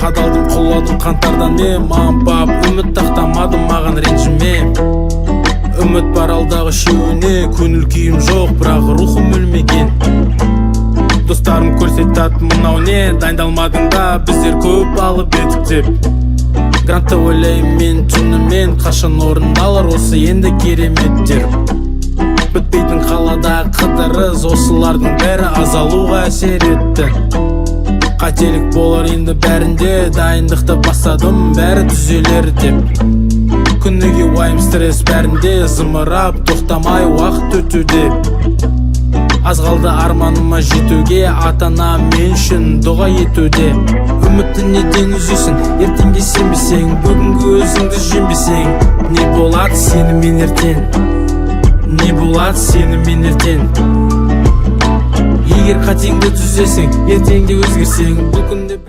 Қадалдым, құладым қантардан мен, маған бап үміт тақтамадым, маған ренжіме. Үміт бар алдағы шеуіне, көңіл күйім жоқ, бірақ рухым өлмеген. Достарым көрсетат мынау не, дайындалмадың да біздер көп алып едік деп. Грантты ойлаймын мен түнімен, қашан орындалар осы енді кереметтер. Бітпейтін қалада қыдырыз, осылардың бәрі азалуға әсер етті. Қателік болар енді бәрінде, дайындықты бастадым, бәрі түзелер деп. Күніге уайым стресс бәрінде, зымырап тоқтамай уақыт өтуде. Аз қалды арманыма жетуге, ата-ана мен үшін дұға етуде. Үмітті неден үзесің, ертеңге сенбесең, бүгінгі өзіңді жеңбесең, не болады сенімен ертең? Не болады сенімен ертең? Егер қатеңді түзесең, ертеңде өзгерсең, бұл күнде